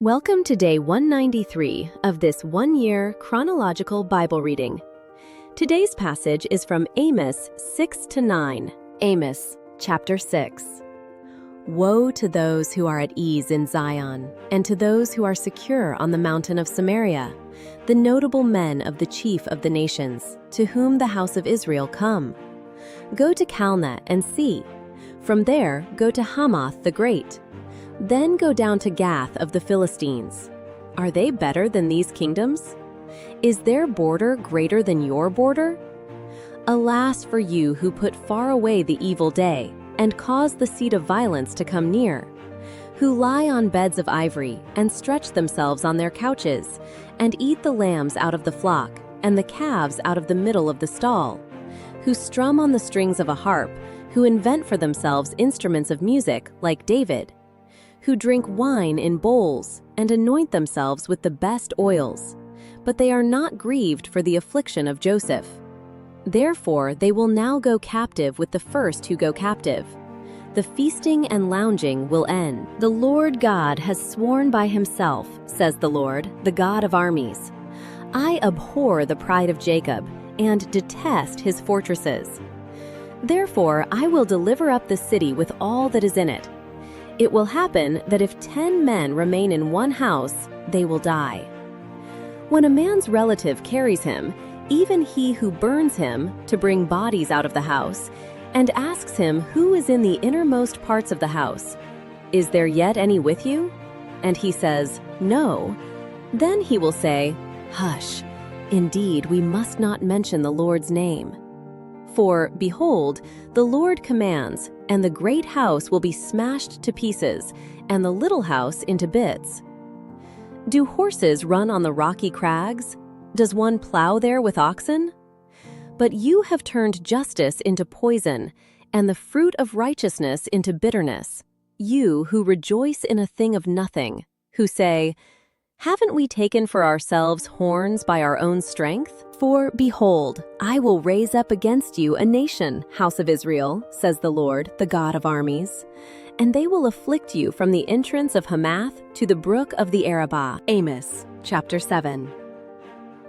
Welcome to day 193 of this one-year chronological Bible reading. Today's passage is from Amos 6-9. Amos, chapter 6. Woe to those who are at ease in Zion, and to those who are secure on the mountain of Samaria, the notable men of the chief of the nations, to whom the house of Israel come. Go to Calneh and see. From there go to Hamath the Great. Then go down to Gath of the Philistines. Are they better than these kingdoms? Is their border greater than your border? Alas for you who put far away the evil day, and cause the seat of violence to come near, who lie on beds of ivory, and stretch themselves on their couches, and eat the lambs out of the flock, and the calves out of the middle of the stall, who strum on the strings of a harp, who invent for themselves instruments of music like David, who drink wine in bowls, and anoint themselves with the best oils, but they are not grieved for the affliction of Joseph. Therefore they will now go captive with the first who go captive. The feasting and lounging will end. The Lord God has sworn by himself, says the Lord, the God of armies. I abhor the pride of Jacob, and detest his fortresses. Therefore I will deliver up the city with all that is in it. It will happen that if 10 men remain in one house, they will die. When a man's relative carries him, even he who burns him, to bring bodies out of the house, and asks him who is in the innermost parts of the house, "Is there yet any with you?" And he says, "No." Then he will say, "Hush, indeed we must not mention the Lord's name. For, behold, the Lord commands, and the great house will be smashed to pieces, and the little house into bits. Do horses run on the rocky crags? Does one plow there with oxen? But you have turned justice into poison, and the fruit of righteousness into bitterness, you who rejoice in a thing of nothing, who say, "Haven't we taken for ourselves horns by our own strength? For, behold, I will raise up against you a nation, house of Israel, says the Lord, the God of armies, and they will afflict you from the entrance of Hamath to the brook of the Arabah." Amos, chapter 7.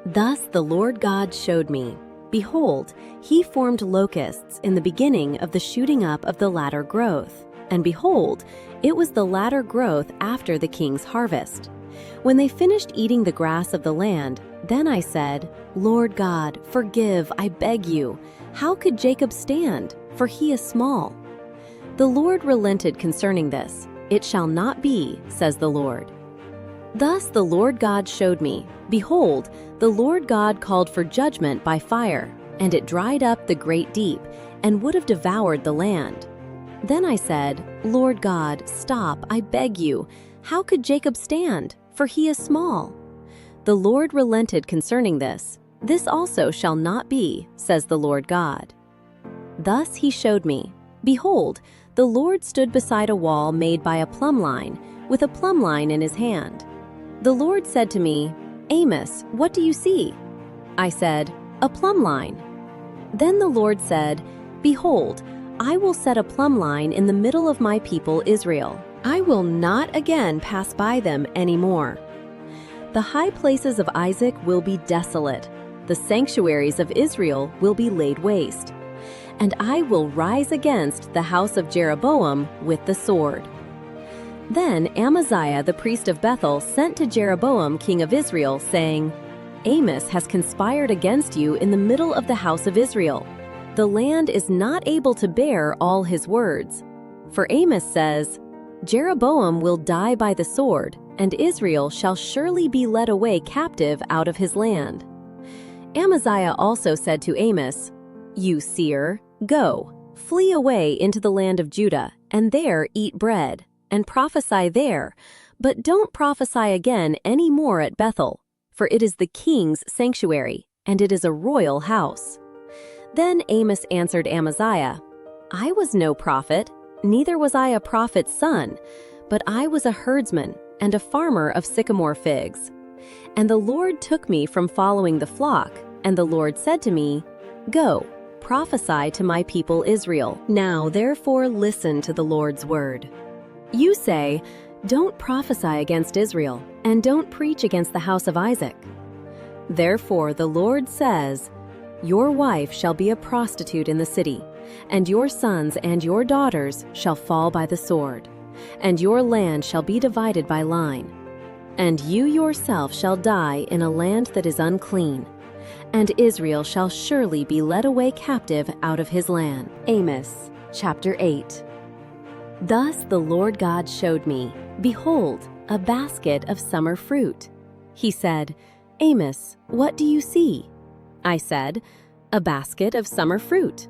Thus the Lord God showed me, behold, he formed locusts in the beginning of the shooting up of the latter growth, and behold, it was the latter growth after the king's harvest. When they finished eating the grass of the land, then I said, "Lord God, forgive, I beg you. How could Jacob stand? For he is small." The Lord relented concerning this. It shall not be, says the Lord. Thus the Lord God showed me, behold, the Lord God called for judgment by fire, and it dried up the great deep, and would have devoured the land. Then I said, "Lord God, stop, I beg you. How could Jacob stand? For he is small." The Lord relented concerning this. This also shall not be, says the Lord God. Thus he showed me, behold, the Lord stood beside a wall made by a plumb line, with a plumb line in his hand. The Lord said to me, "Amos, what do you see?" I said, "A plumb line." Then the Lord said, "Behold, I will set a plumb line in the middle of my people Israel. I will not again pass by them any more. The high places of Isaac will be desolate. The sanctuaries of Israel will be laid waste. And I will rise against the house of Jeroboam with the sword." Then Amaziah the priest of Bethel sent to Jeroboam king of Israel, saying, "Amos has conspired against you in the middle of the house of Israel. The land is not able to bear all his words. For Amos says, 'Jeroboam will die by the sword, and Israel shall surely be led away captive out of his land.'" Amaziah also said to Amos, "You seer, go, flee away into the land of Judah, and there eat bread, and prophesy there, but don't prophesy again any more at Bethel, for it is the king's sanctuary, and it is a royal house." Then Amos answered Amaziah, "I was no prophet, neither was I a prophet's son, but I was a herdsman and a farmer of sycamore figs. And the Lord took me from following the flock, and the Lord said to me, 'Go, prophesy to my people Israel.' Now therefore listen to the Lord's word. You say, Don't prophesy against Israel, and don't preach against the house of Isaac. Therefore the Lord says, Your wife shall be a prostitute in the city, and your sons and your daughters shall fall by the sword, and your land shall be divided by line. And you yourself shall die in a land that is unclean, and Israel shall surely be led away captive out of his land. Amos, chapter 8. Thus the Lord God showed me, behold, a basket of summer fruit. He said, Amos, what do you see? I said, A basket of summer fruit.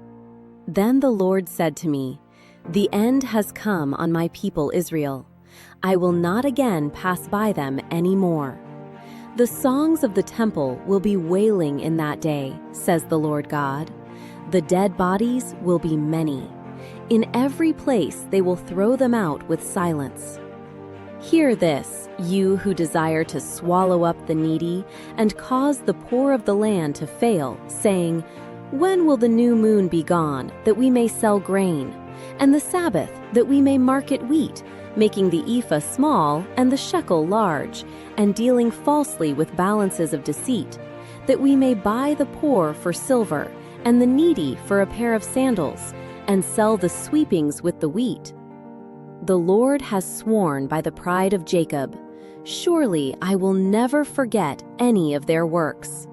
Then the Lord said to me, The end has come on my people Israel. I will not again pass by them any more. The songs of the temple will be wailing in that day, says the Lord God. The dead bodies will be many. In every place they will throw them out with silence. Hear this, you who desire to swallow up the needy and cause the poor of the land to fail, saying, When will the new moon be gone, that we may sell grain, and the Sabbath, that we may market wheat, making the ephah small and the shekel large, and dealing falsely with balances of deceit, that we may buy the poor for silver, and the needy for a pair of sandals, and sell the sweepings with the wheat? The Lord has sworn by the pride of Jacob, Surely I will never forget any of their works.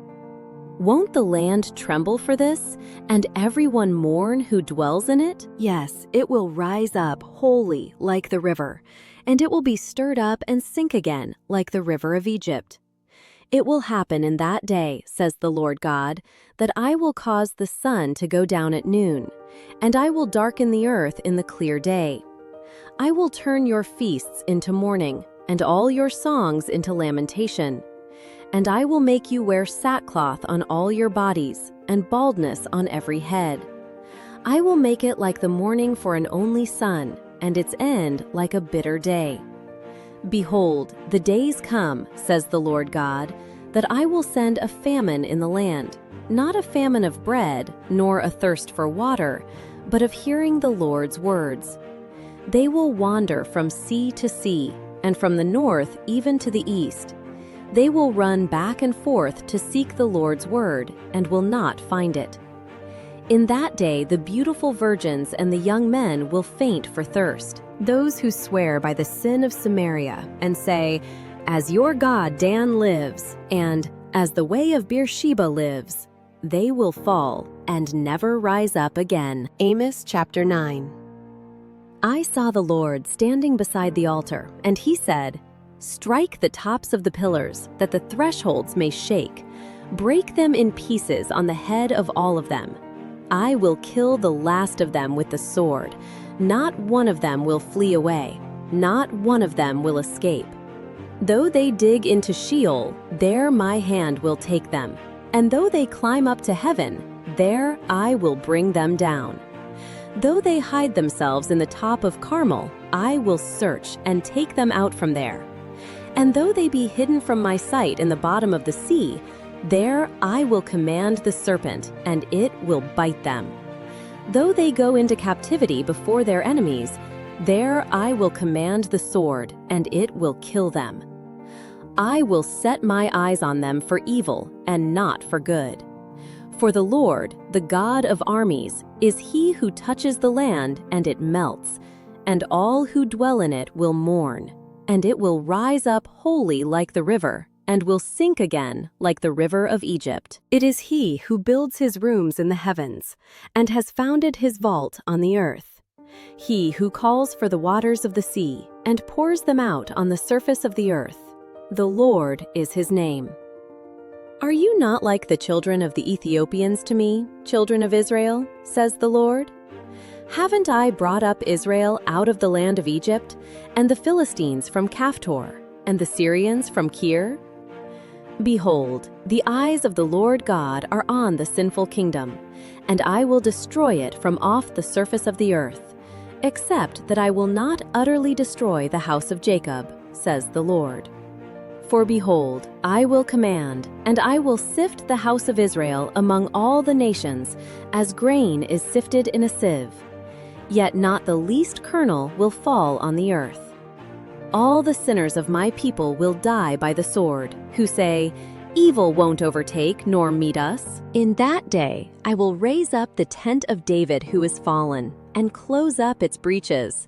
Won't the land tremble for this, and everyone mourn who dwells in it? Yes, it will rise up wholly like the river, and it will be stirred up and sink again like the river of Egypt. It will happen in that day, says the Lord God, that I will cause the sun to go down at noon, and I will darken the earth in the clear day. I will turn your feasts into mourning, and all your songs into lamentation. And I will make you wear sackcloth on all your bodies, and baldness on every head. I will make it like the mourning for an only son, and its end like a bitter day. Behold, the days come, says the Lord God, that I will send a famine in the land, not a famine of bread, nor a thirst for water, but of hearing the Lord's words. They will wander from sea to sea, and from the north even to the east. They will run back and forth to seek the Lord's word, and will not find it. In that day the beautiful virgins and the young men will faint for thirst. Those who swear by the sin of Samaria, and say, As your God Dan lives, and as the way of Beersheba lives, they will fall and never rise up again. Amos chapter 9. I saw the Lord standing beside the altar, and he said, Strike the tops of the pillars, that the thresholds may shake. Break them in pieces on the head of all of them. I will kill the last of them with the sword. Not one of them will flee away. Not one of them will escape. Though they dig into Sheol, there my hand will take them. And though they climb up to heaven, there I will bring them down. Though they hide themselves in the top of Carmel, I will search and take them out from there. And though they be hidden from my sight in the bottom of the sea, there I will command the serpent, and it will bite them. Though they go into captivity before their enemies, there I will command the sword, and it will kill them. I will set my eyes on them for evil and not for good. For the Lord, the God of armies, is he who touches the land, and it melts, and all who dwell in it will mourn, and it will rise up wholly like the river, and will sink again like the river of Egypt. It is he who builds his rooms in the heavens, and has founded his vault on the earth. He who calls for the waters of the sea, and pours them out on the surface of the earth. The Lord is his name. Are you not like the children of the Ethiopians to me, children of Israel, says the Lord? Haven't I brought up Israel out of the land of Egypt, and the Philistines from Caphtor, and the Syrians from Kir? Behold, the eyes of the Lord God are on the sinful kingdom, and I will destroy it from off the surface of the earth, except that I will not utterly destroy the house of Jacob, says the Lord. For behold, I will command, and I will sift the house of Israel among all the nations, as grain is sifted in a sieve. Yet not the least kernel will fall on the earth. All the sinners of my people will die by the sword, who say, 'Evil won't overtake nor meet us.' In that day I will raise up the tent of David who is fallen, and close up its breaches.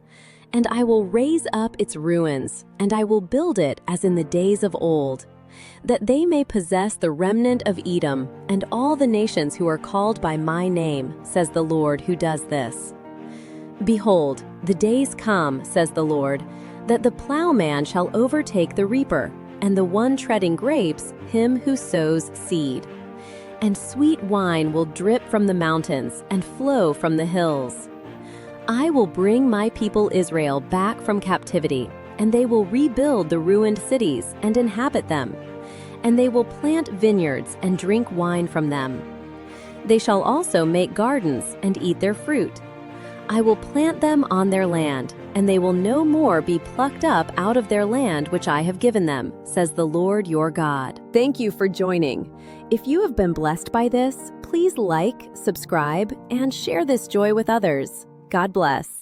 And I will raise up its ruins, and I will build it as in the days of old, that they may possess the remnant of Edom and all the nations who are called by my name, says the Lord who does this. Behold, the days come, says the Lord, that the plowman shall overtake the reaper, and the one treading grapes him who sows seed. And sweet wine will drip from the mountains and flow from the hills. I will bring my people Israel back from captivity, and they will rebuild the ruined cities and inhabit them. And they will plant vineyards and drink wine from them. They shall also make gardens and eat their fruit. I will plant them on their land, and they will no more be plucked up out of their land which I have given them, says the Lord your God. Thank you for joining. If you have been blessed by this, please like, subscribe, and share this joy with others. God bless.